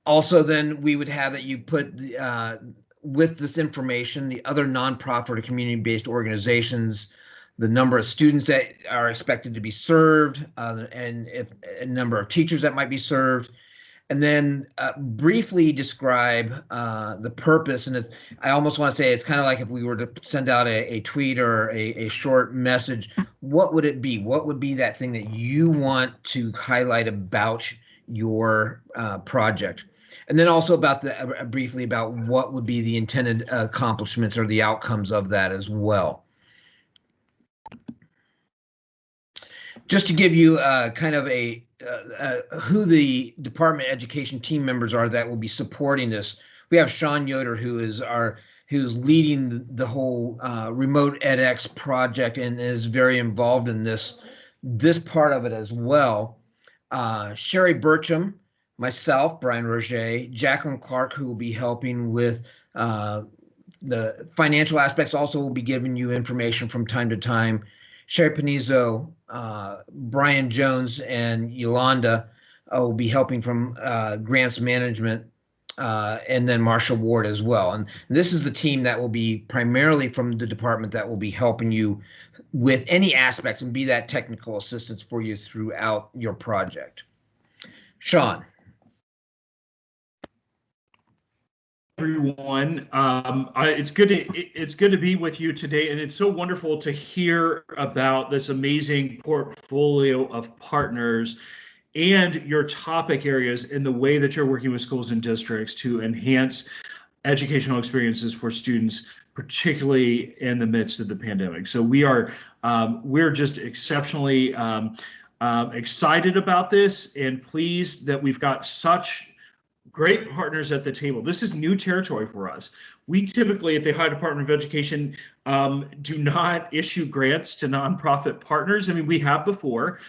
Also, then we would have that you put with this information, the other nonprofit or community-based organizations, the number of students that are expected to be served, and if a number of teachers that might be served, and then briefly describe the purpose. And I almost want to say it's kind of like if we were to send out a tweet or a short message, what would it be? What would be that thing that you want to highlight about your project? And then also about briefly about what would be the intended accomplishments or the outcomes of that as well. Just to give you kind of who the Department of Education team members are that will be supporting this. We have Sean Yoder, who's leading the whole RemotEDx project and is very involved in this part of it as well. Sherry Burcham, myself, Brian Roger, Jacqueline Clark, who will be helping with the financial aspects, also will be giving you information from time to time. Sherry Panizzo, Brian Jones, and Yolanda will be helping from grants management, and then Marsha Ward as well. And this is the team that will be primarily from the department that will be helping you with any aspects and be that technical assistance for you throughout your project. Sean. Everyone, it's good to be with you today, and it's so wonderful to hear about this amazing portfolio of partners and your topic areas and the way that you're working with schools and districts to enhance educational experiences for students, particularly in the midst of the pandemic. So we're just exceptionally excited about this and pleased that we've got such great partners at the table. This is new territory for us. We typically at the Ohio Department of Education do not issue grants to nonprofit partners. I mean, we have before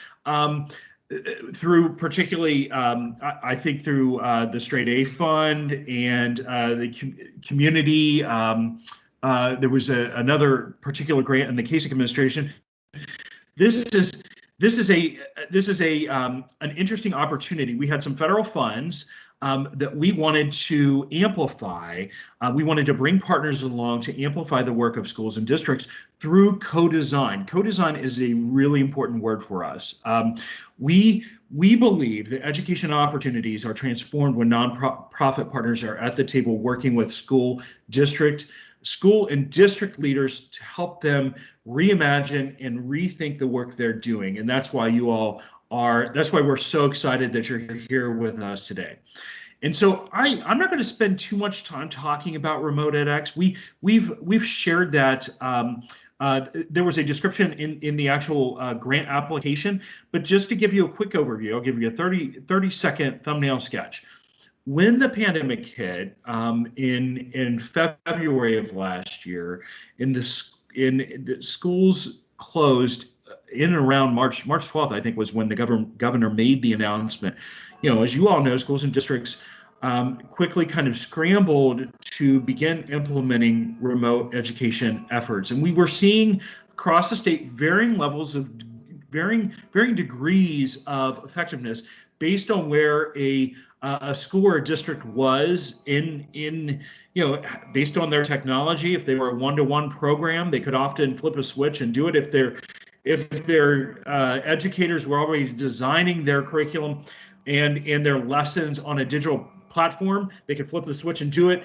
through particularly, I think through the Straight A Fund and the community. There was another particular grant in the Kasich administration. This is an interesting opportunity. We had some federal funds that we wanted to amplify. We wanted to bring partners along to amplify the work of schools and districts through co-design. Co-design is a really important word for us. We believe that education opportunities are transformed when nonprofit partners are at the table working with school and district leaders to help them reimagine and rethink the work they're doing. And that's why that's why we're so excited that you're here with us today. And so I'm not going to spend too much time talking about RemotEDx. We've shared that. There was a description in the actual grant application, but just to give you a quick overview, I'll give you a 30-second thumbnail sketch. When the pandemic hit in February of last year, the schools closed in and around March 12th, I think was when the governor made the announcement. You know, as you all know, schools and districts quickly kind of scrambled to begin implementing remote education efforts. And we were seeing across the state varying levels of varying degrees of effectiveness based on where a school or a district was in based on their technology. If they were a one-to-one program, they could often flip a switch and do it. If their educators were already designing their curriculum and their lessons on a digital platform, they could flip the switch and do it.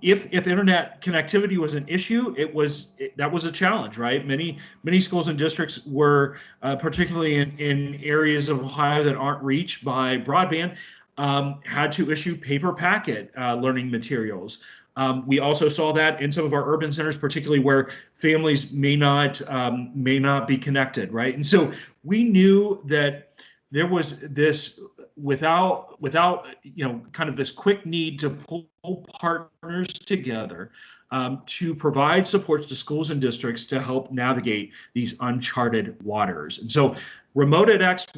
If internet connectivity was an issue, that was a challenge, right? Many schools and districts were, particularly in areas of Ohio that aren't reached by broadband, had to issue paper packet learning materials. We also saw that in some of our urban centers, particularly where families may not be connected, right? And so we knew that there was this without kind of this quick need to pull partners together to provide supports to schools and districts to help navigate these uncharted waters. And so RemotEDx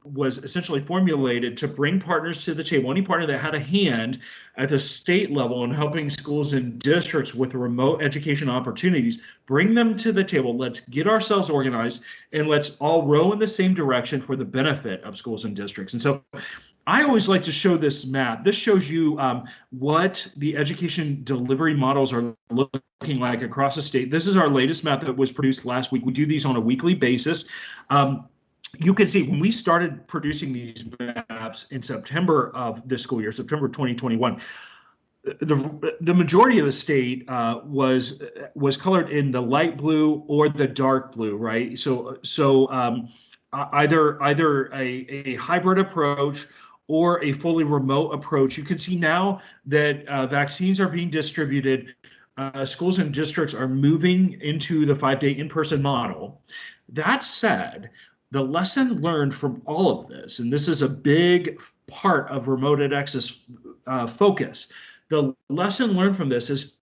was essentially formulated to bring partners to the table, any partner that had a hand at the state level in helping schools and districts with remote education opportunities, bring them to the table. Let's get ourselves organized and let's all row in the same direction for the benefit of schools and districts. And so I always like to show this map. This shows you what the education delivery models are looking like across the state. This is our latest map that was produced last week. We do these on a weekly basis. You can see when we started producing these maps in September of this school year, September 2021, the majority of the state was colored in the light blue or the dark blue, right? So either a hybrid approach or a fully remote approach. You can see now that vaccines are being distributed. Schools and districts are moving into the 5-day in-person model. That said, the lesson learned from all of this, and this is a big part of RemotEDx's focus, the lesson learned from this is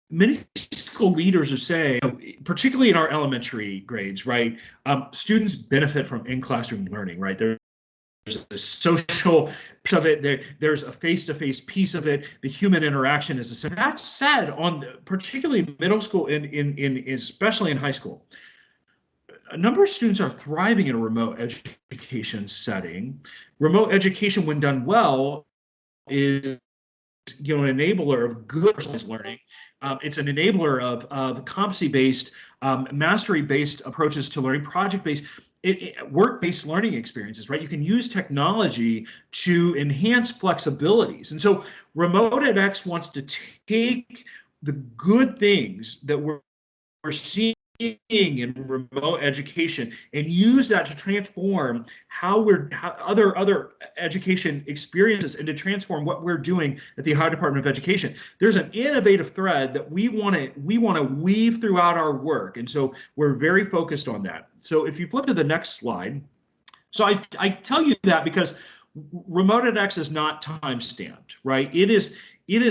many school leaders are saying, particularly in our elementary grades, right? Students benefit from in-classroom learning, right? There's a social piece of it. There's a face-to-face piece of it. The human interaction is essential. That said, particularly middle school and especially in high school, a number of students are thriving in a remote education setting. Remote education, when done well, is an enabler of good personalized learning. It's an enabler of competency-based, mastery-based approaches to learning, project-based, work-based learning experiences, right? You can use technology to enhance flexibilities. And so RemotEDx wants to take the good things that we're seeing in remote education and use that to transform how other education experiences and to transform what we're doing at the Ohio Department of Education. There's an innovative thread that we want to weave throughout our work, and so we're very focused on that. So if you flip to the next slide, so I tell you that because RemotEDx is not time-stamped, right? It is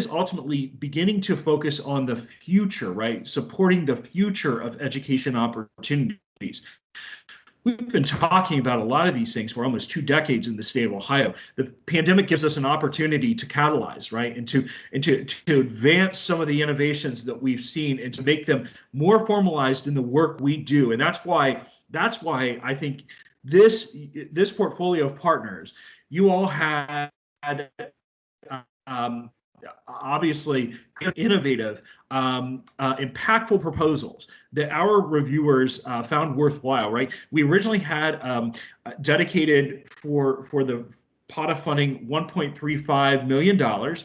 ultimately beginning to focus on the future, right? Supporting the future of education opportunities. We've been talking about a lot of these things for almost 2 decades in the state of Ohio. The pandemic gives us an opportunity to catalyze, right? And to advance some of the innovations that we've seen and to make them more formalized in the work we do. And that's why I think this portfolio of partners, you all had obviously innovative, impactful proposals that our reviewers found worthwhile, right? We originally had dedicated for the pot of funding $1.35 million.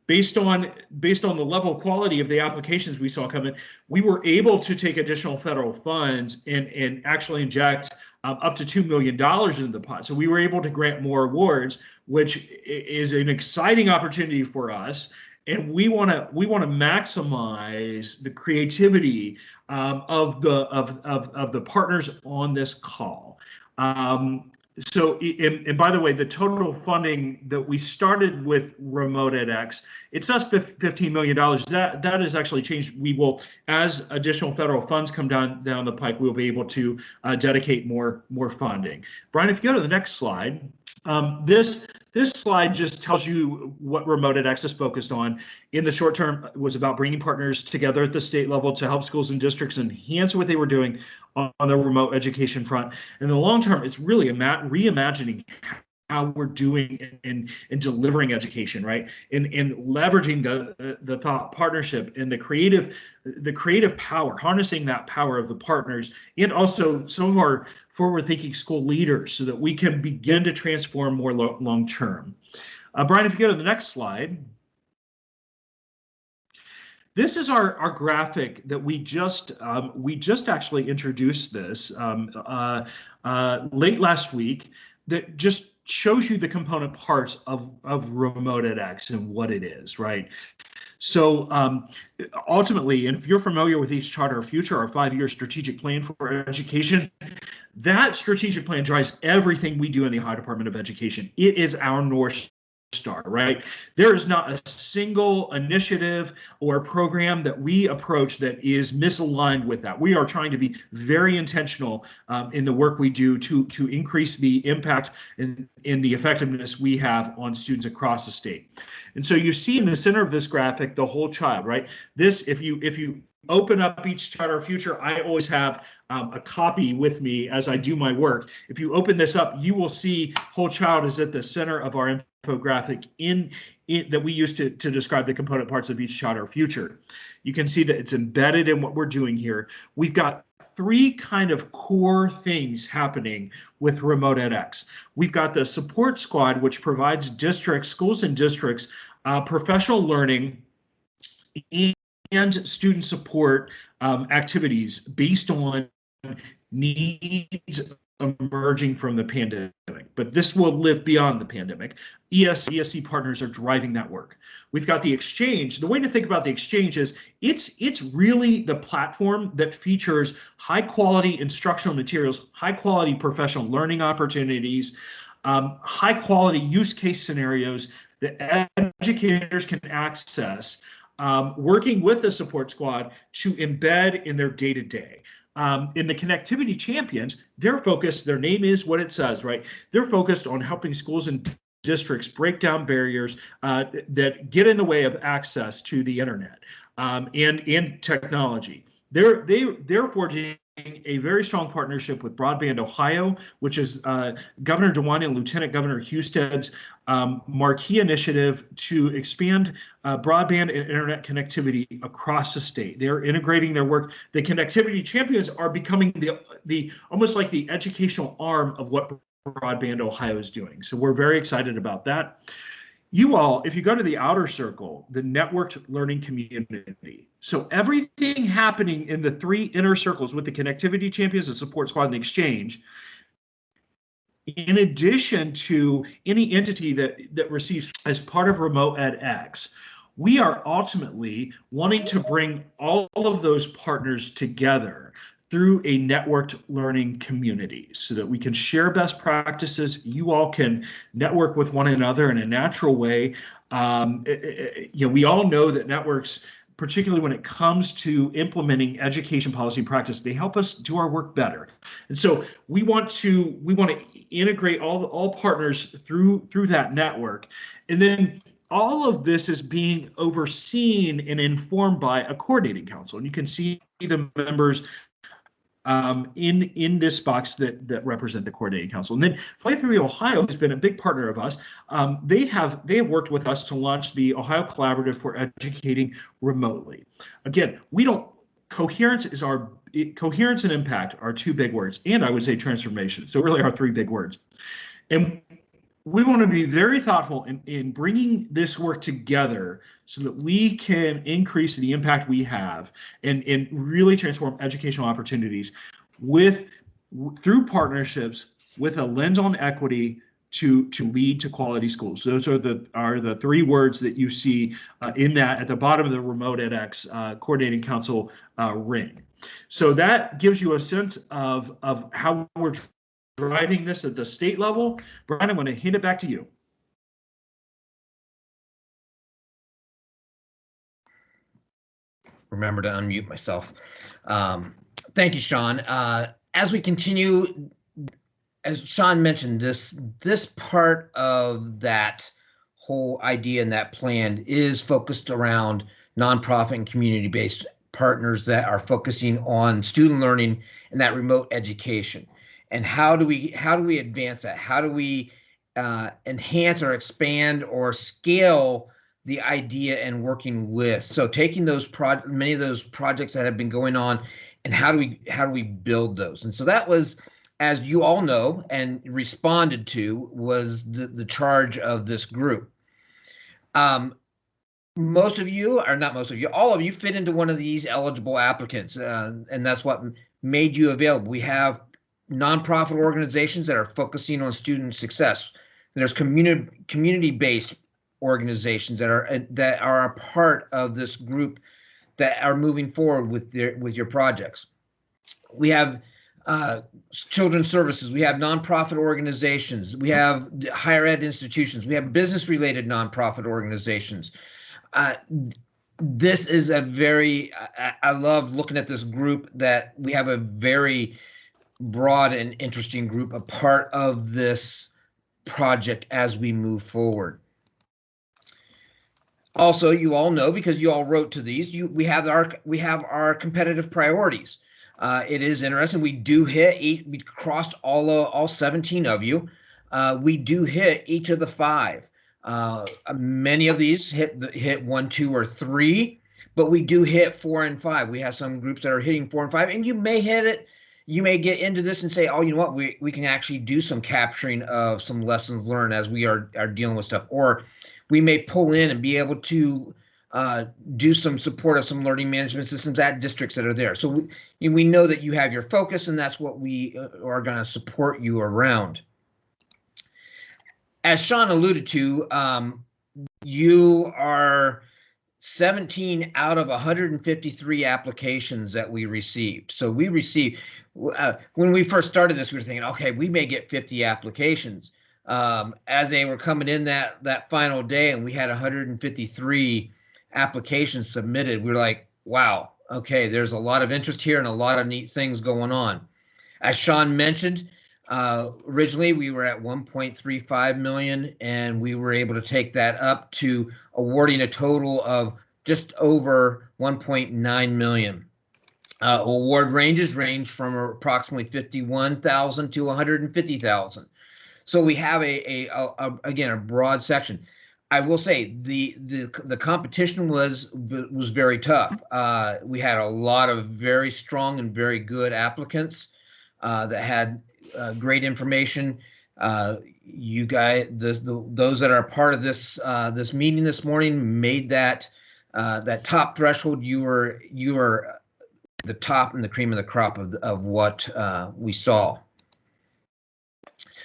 Based on the level of quality of the applications we saw come in, we were able to take additional federal funds and actually inject up to $2 million into the pot. So we were able to grant more awards, which is an exciting opportunity for us. And we want to maximize the creativity of the partners on this call. So, and by the way, the total funding that we started with RemotEDx, it's just $15 million. That has actually changed. We will, as additional federal funds come down the pike, we'll be able to dedicate more funding. Brian, if you go to the next slide, this slide just tells you what RemotEDx is focused on. In the short term, it was about bringing partners together at the state level to help schools and districts enhance what they were doing on the remote education front. In the long term, it's really reimagining how we're doing and delivering education, right? And leveraging the thought partnership and the creative power, harnessing that power of the partners, and also some of our forward-thinking school leaders so that we can begin to transform more long-term. Brian, if you go to the next slide. This is our graphic that we just actually introduced this late last week, that just shows you the component parts of RemotEDx and what it is, right? So ultimately, and if you're familiar with Each Charter of Future, our 5-year strategic plan for education, that strategic plan drives everything we do in the Ohio Department of Education. It is our North Star, right? There is not a single initiative or program that we approach that is misaligned with that. We are trying to be very intentional in the work we do to increase the impact and the effectiveness we have on students across the state. And so you see in the center of this graphic the whole child, right? This, if you open up Each Charter of Future, I always have a copy with me as I do my work. If you open this up, you will see whole child is at the center of our infographic that we use to describe the component parts of each child or future. You can see that it's embedded in what we're doing here. We've got three kind of core things happening with RemotEDx. We've got the support squad, which provides districts, schools and districts, professional learning and student support activities based on needs emerging from the pandemic, but this will live beyond the pandemic. ESC partners are driving that work. We've got the exchange. The way to think about the exchange is it's really the platform that features high quality instructional materials, high quality professional learning opportunities, high quality use case scenarios that educators can access, working with the support squad to embed in their day-to-day. In the connectivity champions, their name is what it says, right? They're focused on helping schools and districts break down barriers that get in the way of access to the internet and technology. They're forging a very strong partnership with Broadband Ohio, which is Governor DeWine and Lieutenant Governor Husted's marquee initiative to expand broadband and internet connectivity across the state. They're integrating their work. The connectivity champions are becoming the almost like the educational arm of what Broadband Ohio is doing. So we're very excited about that. You all, if you go to the outer circle, the networked learning community. So everything happening in the three inner circles with the connectivity champions, the support squad, and the exchange, in addition to any entity that receives as part of RemotEDx, we are ultimately wanting to bring all of those partners together through a networked learning community so that we can share best practices. You all can network with one another in a natural way. We all know that networks, particularly when it comes to implementing education policy and practice, they help us do our work better. And so we want to integrate all partners through that network. And then all of this is being overseen and informed by a coordinating council. And you can see the members in this box that represent the coordinating council. And then Fly 3 Ohio has been a big partner of us. They have worked with us to launch the Ohio Collaborative for Educating Remotely. Again, coherence and impact are two big words, and I would say transformation. So really are three big words. And we want to be very thoughtful in bringing this work together so that we can increase the impact we have and really transform educational opportunities through partnerships with a lens on equity to lead to quality schools. Those are the three words that you see in that at the bottom of the RemotEDx Coordinating Council ring. So that gives you a sense of how we're driving this at the state level. Brian, I'm going to hand it back to you. Remember to unmute myself. Thank you, Sean. As we continue, as Sean mentioned, this part of that whole idea and that plan is focused around nonprofit and community-based partners that are focusing on student learning and that remote education. And how do we advance that? How do we enhance or expand or scale the idea and working with? So taking those many of those projects that have been going on, and how do we build those? And so that was, as you all know and responded to, was the charge of this group. Most of you, or not most of you, all of you fit into one of these eligible applicants, and that's what made you available. We have nonprofit organizations that are focusing on student success. There's community-based organizations that are a part of this group that are moving forward with your projects. We have children's services. We have nonprofit organizations. We have higher ed institutions. We have business-related nonprofit organizations. This is I love looking at this group, that we have a very broad and interesting group, a part of this project as we move forward. Also, you all know, because you all wrote to these, we have our competitive priorities. It is interesting. We do hit we crossed all 17 of you. We do hit each of the 5. Many of these hit 1, 2, or 3, but we do hit 4 and 5. We have some groups that are hitting 4 and 5, and you may hit it. You may get into this and say, oh, you know what, we can actually do some capturing of some lessons learned as we are dealing with stuff. Or we may pull in and be able to do some support of some learning management systems at districts that are there. So we know that you have your focus, and that's what we are going to support you around. As Sean alluded to, you are 17 out of 153 applications that we received. So we received, when we first started this, we were thinking, okay, we may get 50 applications. As they were coming in that final day and we had 153 applications submitted, we were like, wow, okay, there's a lot of interest here and a lot of neat things going on. As Sean mentioned, originally we were at 1.35 million, and we were able to take that up to awarding a total of just over 1.9 million. Award ranges range from approximately 51,000 to 150,000. So we have again a broad section. I will say the competition was very tough. We had a lot of very strong and very good applicants that had great information. You guys, those that are part of this this meeting this morning made that top threshold. You were the top and the cream of the crop of what we saw.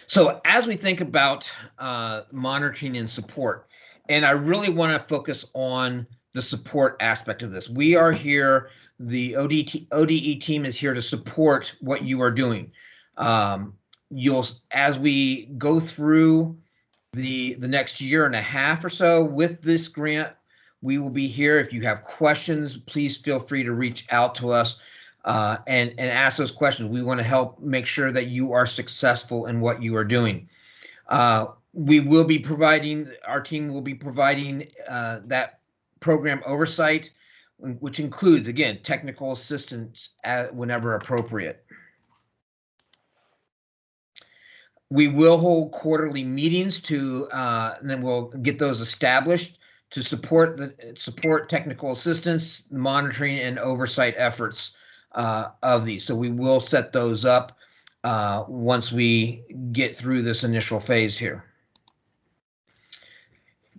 So as we think about monitoring and support, and I really want to focus on the support aspect of this. We are here, the ODE team is here to support what you are doing. As we go through the next year and a half or so with this grant, we will be here. If you have questions, please feel free to reach out to us and ask those questions. We want to help make sure that you are successful in what you are doing. We will be providing, our team will be providing that program oversight, which includes, again, technical assistance whenever appropriate. We will hold quarterly meetings and then we'll get those established to support technical assistance, monitoring, and oversight efforts of these. So we will set those up once we get through this initial phase here.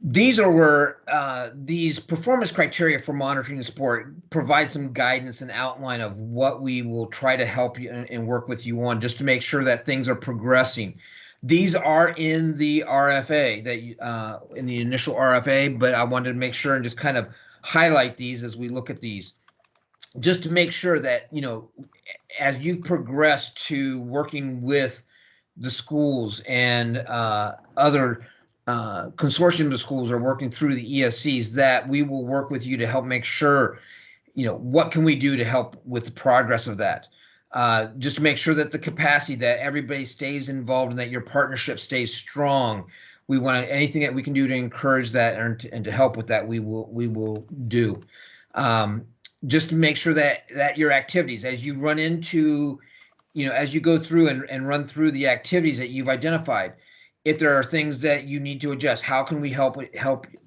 These are where these performance criteria for monitoring and support provide some guidance and outline of what we will try to help you and work with you on, just to make sure that things are progressing. These are in the RFA, in the initial RFA, but I wanted to make sure and just kind of highlight these as we look at these, just to make sure that, you know, as you progress to working with the schools and other consortium of schools are working through the ESCs, that we will work with you to help make sure, you know, what can we do to help with the progress of that, just to make sure that the capacity, that everybody stays involved and that your partnership stays strong. We want anything that we can do to encourage that and to help with that, we will do, just to make sure that your activities, as you run into, you know, as you go through and run through the activities that you've identified, if there are things that you need to adjust, how can we help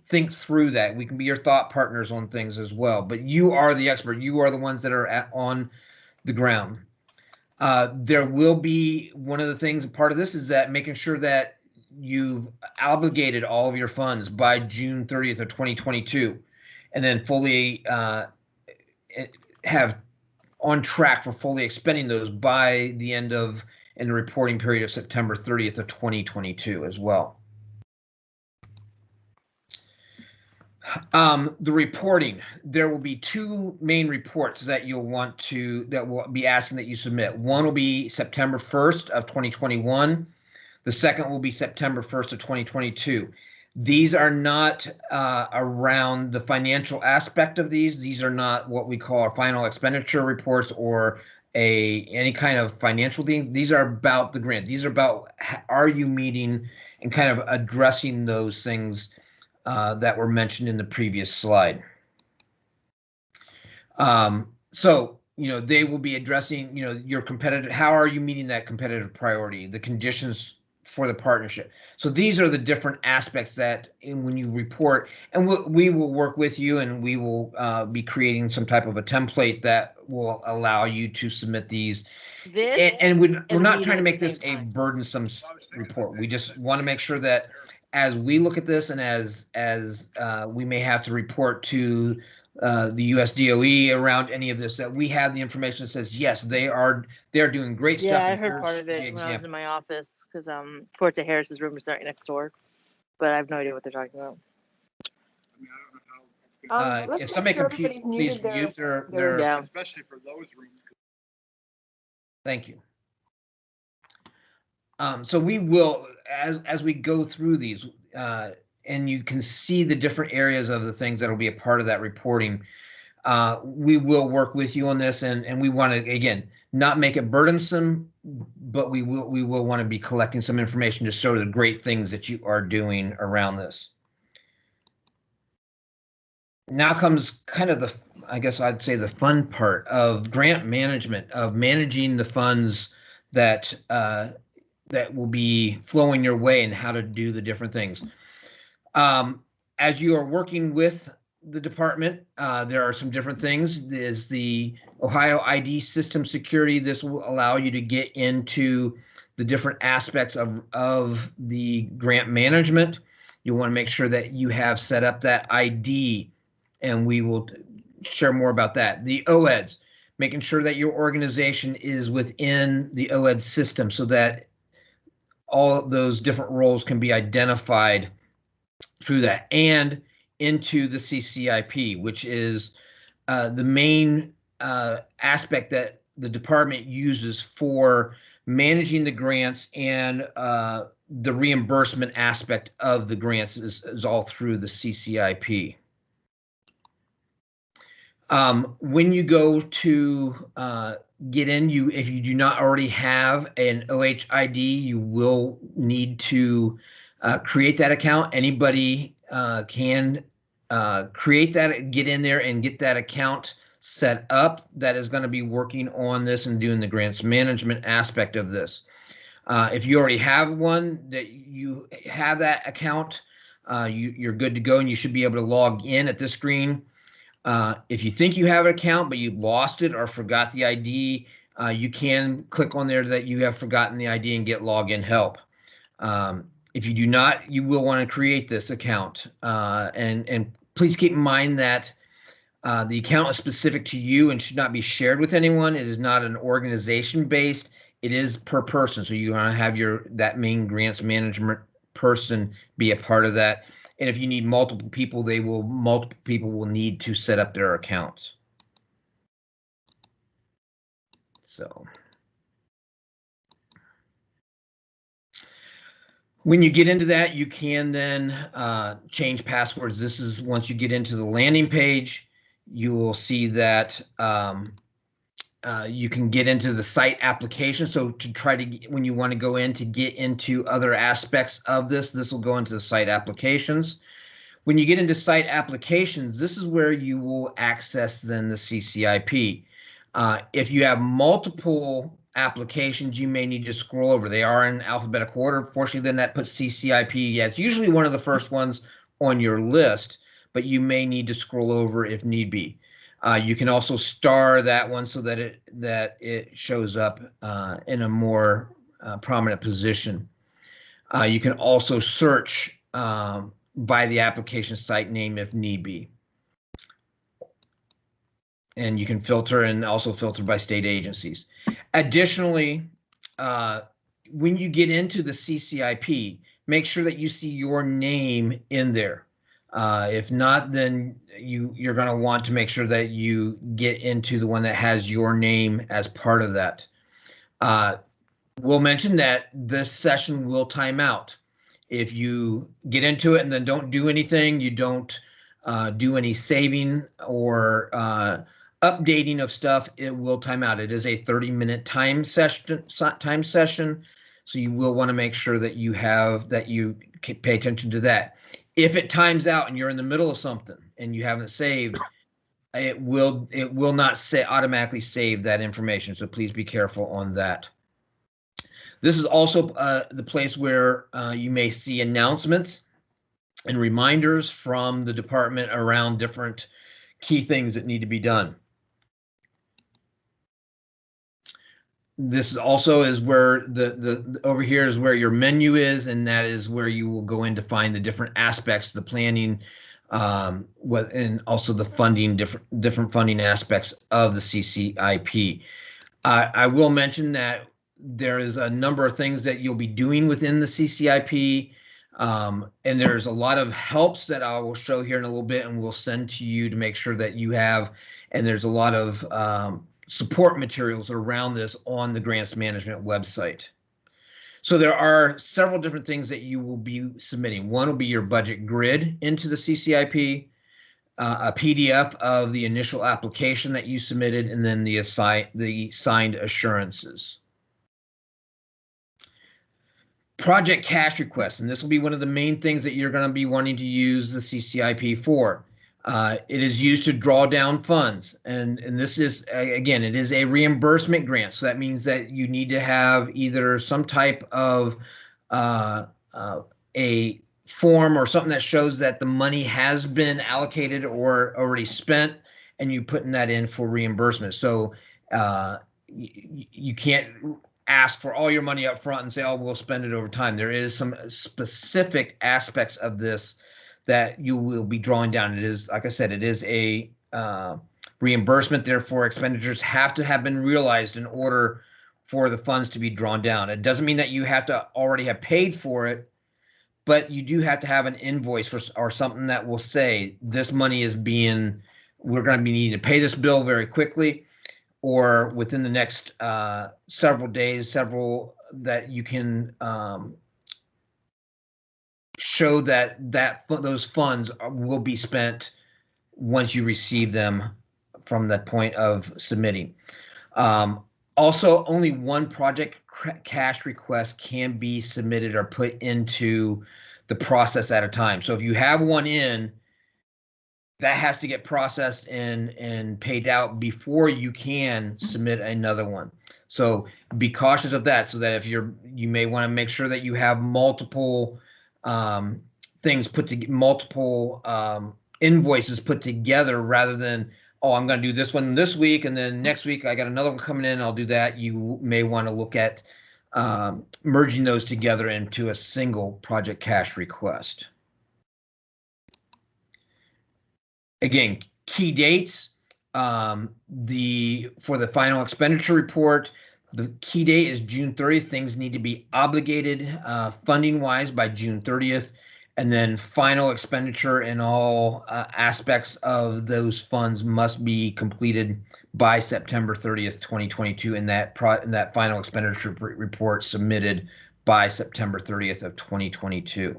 think through that? We can be your thought partners on things as well, but you are the expert. You are the ones that are on the ground. There will be, one of the things, part of this is that making sure that you've obligated all of your funds by June 30th of 2022, and then fully have on track for fully expending those by the end of in the reporting period of September 30th of 2022 as well. The reporting, there will be 2 main reports that that will be asking that you submit. One will be September 1st of 2021. The second will be September 1st of 2022. These are not around the financial aspect of these. These are not what we call our final expenditure reports or any kind of financial thing. These are about the grant. These are about, are you meeting and kind of addressing those things that were mentioned in the previous slide. So they will be addressing, your competitive, how are you meeting that competitive priority, the conditions for the partnership. So these are the different aspects that when you report, and we will work with you, and we will be creating some type of a template that will allow you to submit these. And we're not trying to make this a burdensome report. We just want to make sure that as we look at this, and as we may have to report to the US DOE around any of this, that we have the information that says, yes, they're doing great stuff. Yeah, I heard part of it when I was in my office, because Forza Harris's room is right next door, but I have no idea what they're talking about. If somebody can please mute their yeah. Especially for those rooms. Thank you. So we will, as we go through these, and you can see the different areas of the things that will be a part of that reporting. We will work with you on this, and we want to, again, not make it burdensome, but we will want to be collecting some information to show the great things that you are doing around this. Now comes kind of the, I guess I'd say, the fun part of grant management, of managing the funds that that will be flowing your way, and how to do the different things. As you are working with the department, there are some different things. There's the Ohio ID system security. This will allow you to get into the different aspects of the grant management. You want to make sure that you have set up that ID, and we will share more about that. The OEDs, making sure that your organization is within the OED system so that all those different roles can be identified through that, and into the CCIP, which is the main aspect that the department uses for managing the grants, and the reimbursement aspect of the grants is all through the CCIP. When you go to get in, if you do not already have an OHID, you will need to create that account. Anybody can create that, get in there and get that account set up. That is going to be working on this and doing the grants management aspect of this. If you already have one, that you have that account, you're good to go, and you should be able to log in at this screen. If you think you have an account but you lost it or forgot the ID, you can click on there that you have forgotten the ID and get login help. If you do not, you will want to create this account, and please keep in mind that the account is specific to you and should not be shared with anyone. It is not an organization based. It is per person, so you want to have that main grants management person be a part of that. And if you need multiple people, multiple people will need to set up their accounts. So when you get into that, you can then change passwords. This is once you get into the landing page, you will see that you can get into the site application. So to try to, when you want to go in to get into other aspects of this, this will go into the site applications. When you get into site applications, this is where you will access then the CCIP. If you have multiple applications, you may need to scroll over. They are in alphabetical order. Fortunately, then that puts CCIP. Yeah, it's usually one of the first ones on your list, but you may need to scroll over if need be. You can also star that one so that it shows up in a more prominent position. You can also search by the application site name if need be. And you can filter, and also filter by state agencies. Additionally, when you get into the CCIP, make sure that you see your name in there. If not, then you're going to want to make sure that you get into the one that has your name as part of that. We'll mention that this session will time out. If you get into it and then don't do anything, you don't do any saving or updating of stuff, it will time out. It is a 30-minute time session, so you will want to make sure that you pay attention to that. If it times out and you're in the middle of something and you haven't saved, it will not automatically save that information. So please be careful on that. This is also the place where you may see announcements and reminders from the department around different key things that need to be done. This also is where the over here is where your menu is, and that is where you will go in to find the different aspects, the planning, and also the funding, different funding aspects of the CCIP. I will mention that there is a number of things that you'll be doing within the CCIP, and there's a lot of helps that I will show here in a little bit, and we'll send to you to make sure that you have. And there's a lot of support materials around this on the grants management website. So there are several different things that you will be submitting. One will be your budget grid into the CCIP, a PDF of the initial application that you submitted, and then the signed assurances. Project cash requests, and this will be one of the main things that you're going to be wanting to use the CCIP for. It is used to draw down funds, and this is, again, it is a reimbursement grant. So that means that you need to have either some type of a form or something that shows that the money has been allocated or already spent, and you putting that in for reimbursement. So you can't ask for all your money up front and say, oh, we'll spend it over time. There is some specific aspects of this that you will be drawing down. It is, like I said, it is a reimbursement. Therefore, expenditures have to have been realized in order for the funds to be drawn down. It doesn't mean that you have to already have paid for it, but you do have to have an invoice or something that will say this money is being, we're going to be needing to pay this bill very quickly, or within the next several days, that you can show that those funds will be spent once you receive them from that point of submitting. Also, only one project cash request can be submitted or put into the process at a time. So if you have one in, that has to get processed and paid out before you can submit another one. So be cautious of that, so that if you may want to make sure that you have multiple things multiple invoices put together, rather than, oh, I'm going to do this one this week, and then next week I got another one coming in, I'll do that. You may want to look at merging those together into a single project cash request. Again, key dates, for the final expenditure report, the key date is June 30th. Things need to be obligated funding-wise by June 30th. And then final expenditure in all aspects of those funds must be completed by September 30th, 2022, and that final expenditure report submitted by September 30th of 2022.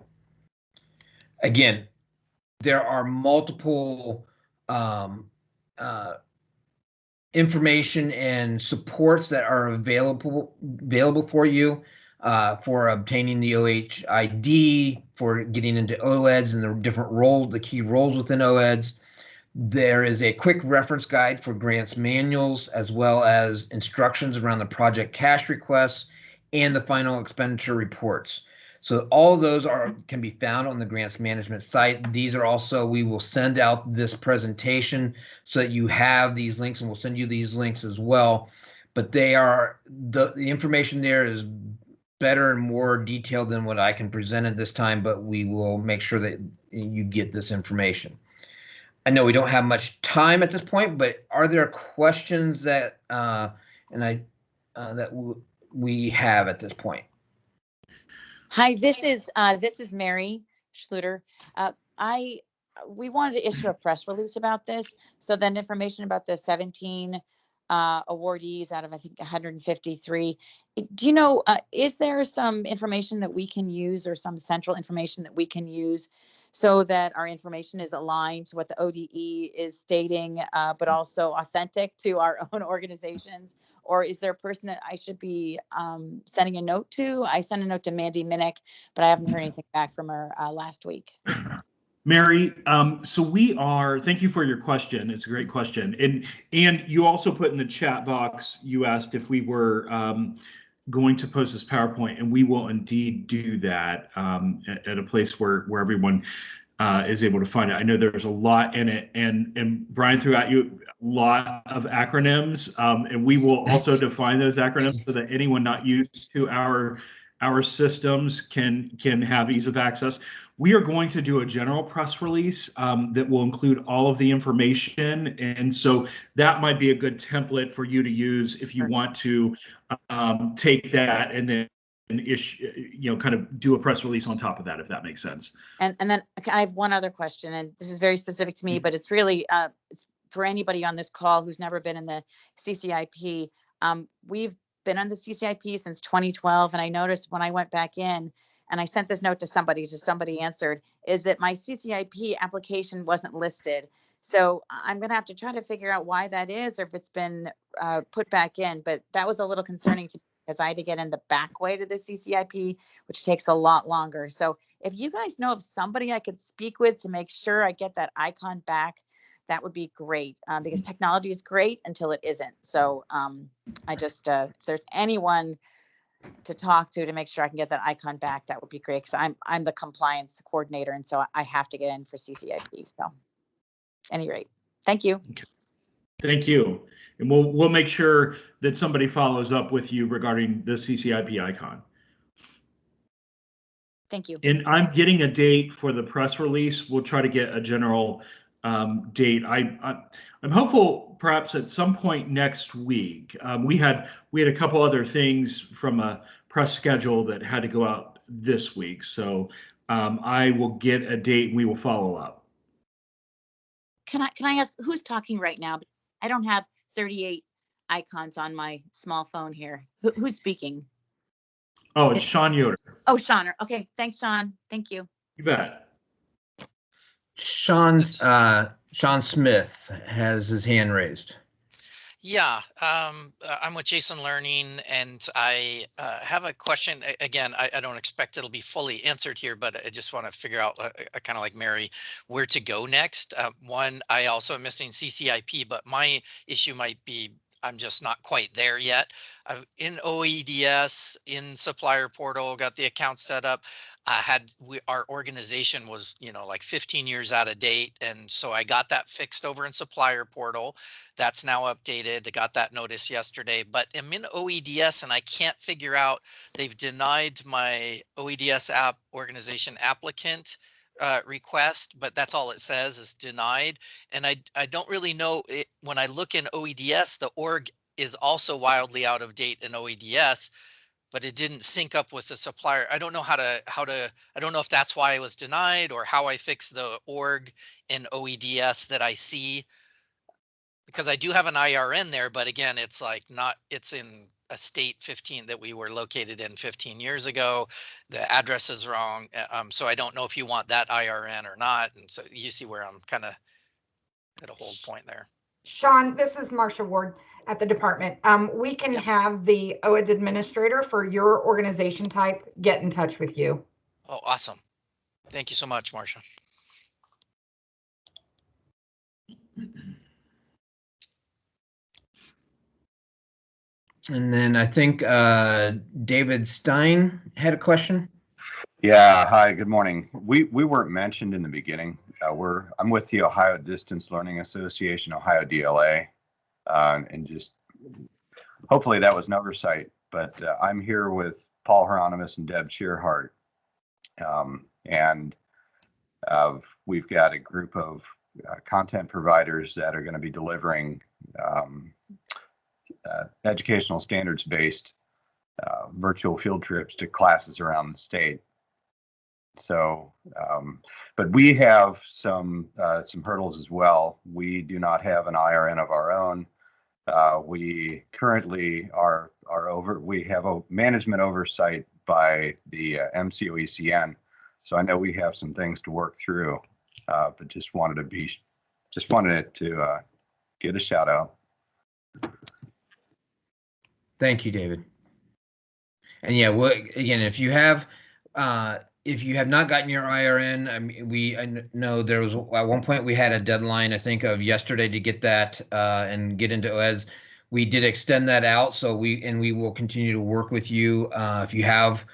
Again, there are multiple information and supports that are available for you for obtaining the OHID, for getting into OEDs and the different roles, the key roles within OEDs. There is a quick reference guide for grants manuals, as well as instructions around the project cash requests and the final expenditure reports. So all of those can be found on the grants management site. These are also, we will send out this presentation so that you have these links, and we'll send you these links as well. But they are, the information there is better and more detailed than what I can present at this time, but we will make sure that you get this information. I know we don't have much time at this point, but are there questions that we have at this point? Hi, this is Mary Schluter. We wanted to issue a press release about this. So then information about the 17 awardees out of, I think, 153. Do you know, is there some information that we can use, or some central information that we can use, so that our information is aligned to what the ODE is stating, but also authentic to our own organizations? Or is there a person that I should be sending a note to? I sent a note to Mandy Minnick, but I haven't heard anything back from her last week. Mary, so thank you for your question. It's a great question. And you also put in the chat box, you asked if we were going to post this PowerPoint, and we will indeed do that at a place where everyone is able to find it. I know there's a lot in it, and Brian threw out you a lot of acronyms, and we will also define those acronyms so that anyone not used to our systems can have ease of access. We are going to do a general press release that will include all of the information, and so that might be a good template for you to use if you want to take that and then kind of do a press release on top of that, if that makes sense. And then I have one other question, and this is very specific to me, but it's really it's for anybody on this call who's never been in the CCIP. We've been on the CCIP since 2012, and I noticed when I went back in and I sent this note to somebody answered, is that my CCIP application wasn't listed. So I'm going to have to try to figure out why that is, or if it's been put back in. But that was a little concerning to me because I had to get in the back way to the CCIP, which takes a lot longer. So if you guys know of somebody I could speak with to make sure I get that icon back, that would be great, because technology is great until it isn't. So I just, if there's anyone to talk to make sure I can get that icon back, that would be great, because I'm the compliance coordinator, and so I have to get in for CCIP. So at any rate, thank you. Okay. Thank you. And we'll make sure that somebody follows up with you regarding the CCIP icon. Thank you. And I'm getting a date for the press release. We'll try to get a general date. I'm hopeful perhaps at some point next week. We had a couple other things from a press schedule that had to go out this week. So I will get a date and we will follow up. Can I ask who's talking right now? I don't have 38 icons on my small phone here. Who's speaking? Oh, it's Sean Yoder. Oh, Sean. Okay. Thanks, Sean. Thank you. You bet. Sean Smith has his hand raised. Yeah, I'm with Jason Learning, and I have a question. Again, I don't expect it'll be fully answered here, but I just want to figure out, kind of like Mary, where to go next. One, I also am missing CCIP, but my issue might be I'm just not quite there yet. In OEDS, in supplier portal, got the account set up. Our organization was, like 15 years out of date. And so I got that fixed over in supplier portal. That's now updated. I got that notice yesterday, but I'm in OEDS and I can't figure out, they've denied my OEDS app organization applicant request, but that's all it says is denied. And I don't really know it. When I look in OEDS, the org is also wildly out of date in OEDS, but it didn't sync up with the supplier. I don't know how to, I don't know if that's why I was denied or how I fix the org in OEDS that I see, because I do have an IRN there, but again, it's like it's in a state 15 that we were located in 15 years ago. The address is wrong. So I don't know if you want that IRN or not. And so you see where I'm kind of at a hold point there. Sean, this is Marsha Ward at the department. We can have the OEDS administrator for your organization type get in touch with you. Oh, awesome. Thank you so much, Marsha. And then I think David Stein had a question. Yeah, hi, good morning. We weren't mentioned in the beginning. I'm with the Ohio Distance Learning Association, Ohio DLA, and just hopefully that was an oversight, but I'm here with Paul Hieronymus and Deb Shearhart. And we've got a group of content providers that are going to be delivering educational standards-based virtual field trips to classes around the state. So, but we have some hurdles as well. We do not have an IRN of our own. We currently we have a management oversight by the MCOECN. So I know we have some things to work through, but just wanted to get a shout out. Thank you, David. And yeah, again, if you have if you have not gotten your IRN, I mean, I know there was at one point we had a deadline, I think, of yesterday to get that and get into OES. We did extend that out, so we will continue to work with you. If you have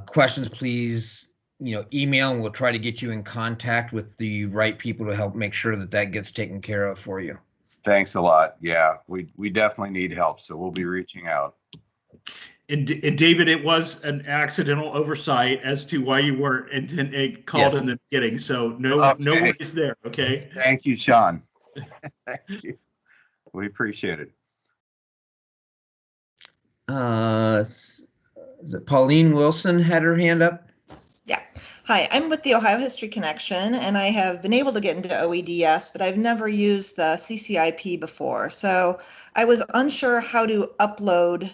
questions, please, email, and we'll try to get you in contact with the right people to help make sure that gets taken care of for you. Thanks a lot. Yeah, we definitely need help, so we'll be reaching out. And David, it was an accidental oversight as to why you weren't called in the beginning. So no worries there. Okay. Thank you, Sean. Thank you. We appreciate it. Is it Pauline Wilson had her hand up? Yeah. Hi, I'm with the Ohio History Connection, and I have been able to get into OEDS, but I've never used the CCIP before. So I was unsure how to upload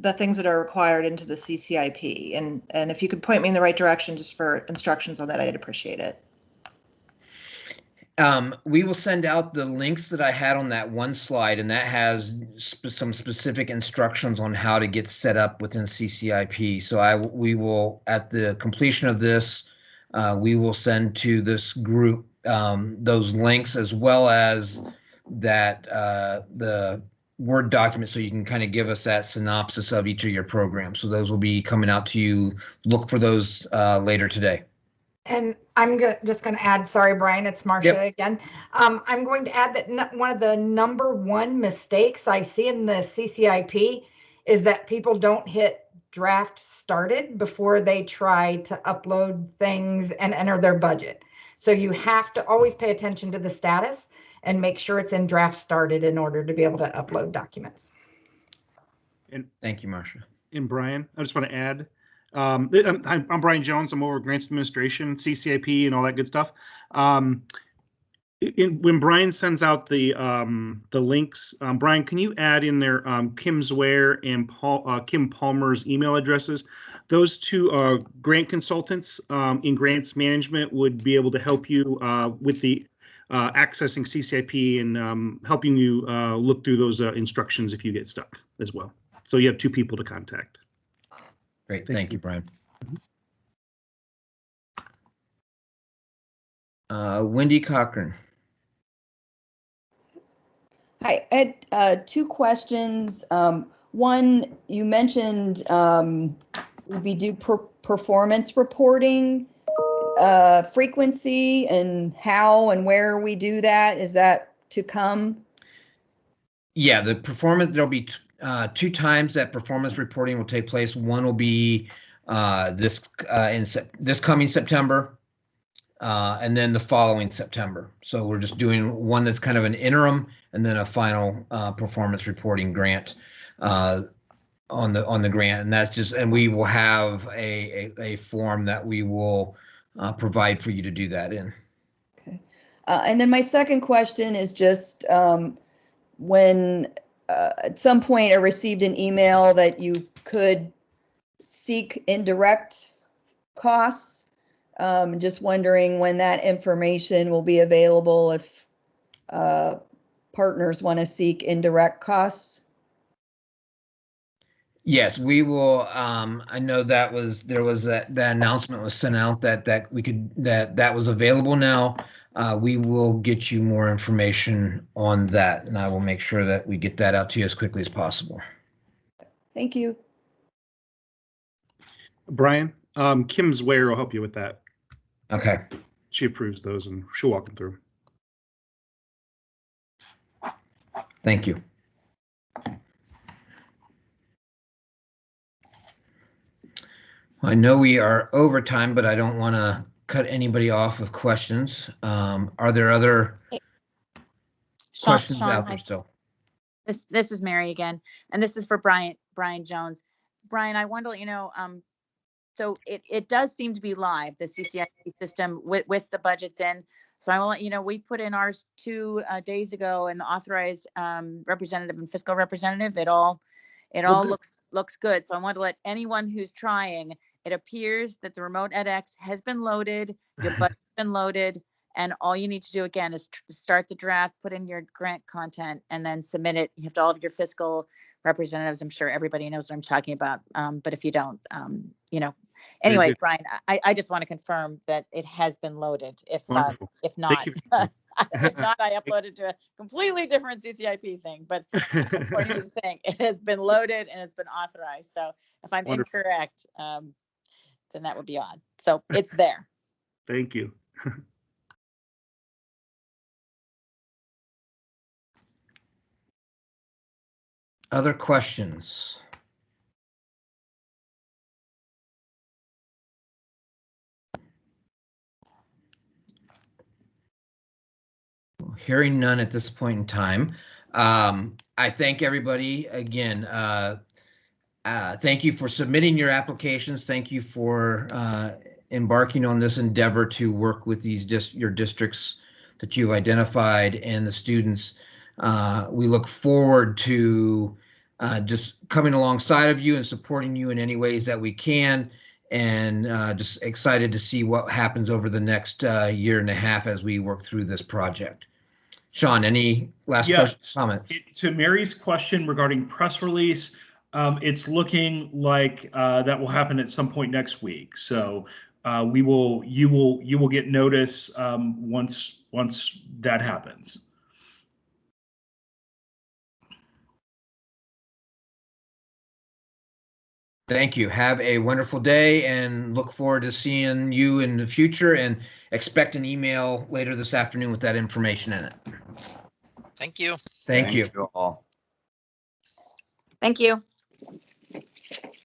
the things that are required into the CCIP. And if you could point me in the right direction just for instructions on that, I'd appreciate it. We will send out the links that I had on that one slide, and that has some specific instructions on how to get set up within CCIP. So we will, at the completion of this, we will send to this group those links, as well as that the Word document, so you can kind of give us that synopsis of each of your programs. So those will be coming out to you. Look for those later today. And I'm just going to add, sorry, Brian, it's Marcia again. I'm going to add that one of the #1 mistakes I see in the CCIP is that people don't hit draft started before they try to upload things and enter their budget. So you have to always pay attention to the status and make sure it's in draft started in order to be able to upload documents. And thank you, Marcia. And Brian, I just want to add, I'm Brian Jones. I'm over Grants Administration, CCIP, and all that good stuff. When Brian sends out the links, Brian, can you add in there Kim Zware and Kim Palmer's email addresses? Those two grant consultants in grants management would be able to help you with the accessing CCIP and helping you look through those instructions if you get stuck as well. So you have two people to contact. Great, thank you, Brian. Wendy Cochran. Hi, I had 2 questions. One, you mentioned we do performance reporting, frequency, and how and where we do that. Is that to come? Yeah, the performance, there'll be 2 times that performance reporting will take place. One will be this coming September, and then the following September. So we're just doing one that's kind of an interim, and then a final performance reporting grant on the grant, and that's just, and we will have a form that we will provide for you to do that in. Okay, and then my second question is just when at some point I received an email that you could seek indirect costs. Just wondering when that information will be available if partners want to seek indirect costs. Yes, we will. I know that that announcement was sent out that we could, that was available now. We will get you more information on that, and I will make sure that we get that out to you as quickly as possible. Thank you. Brian, Kim Zware will help you with that. Okay. She approves those and she'll walk them through. Thank you. I know we are over time, but I don't want to cut anybody off with questions. Are there other questions out there still? This is Mary again, and this is for Brian Jones. Brian, I want to let you know, so it does seem to be live, the CCIP system with the budgets in. So I will let you know, we put in ours 2 days ago, and the authorized representative and fiscal representative, it all looks good. So I want to let anyone who's trying, it appears that the RemotEDx has been loaded, your budget's been loaded, and all you need to do again is start the draft, put in your grant content, and then submit it. You have to all of your fiscal representatives. I'm sure everybody knows what I'm talking about. But if you don't, Anyway, good. Brian, I just want to confirm that it has been loaded. If not, Thank you. if not, I uploaded to a completely different CCIP thing, but according to the thing, it has been loaded and it's been authorized. So if I'm Wonderful. incorrect, then that would be odd. So it's there. Thank you. Other questions? Hearing none at this point in time. I thank everybody again. Thank you for submitting your applications. Thank you for embarking on this endeavor to work with your districts that you've identified and the students. We look forward to just coming alongside of you and supporting you in any ways that we can, and just excited to see what happens over the next year and a half as we work through this project. Sean, any last questions, comments? To Mary's question regarding press release, it's looking like that will happen at some point next week. So you will get notice once that happens. Thank you. Have a wonderful day and look forward to seeing you in the future, and expect an email later this afternoon with that information in it. Thank you. Thank you. all. Thank you.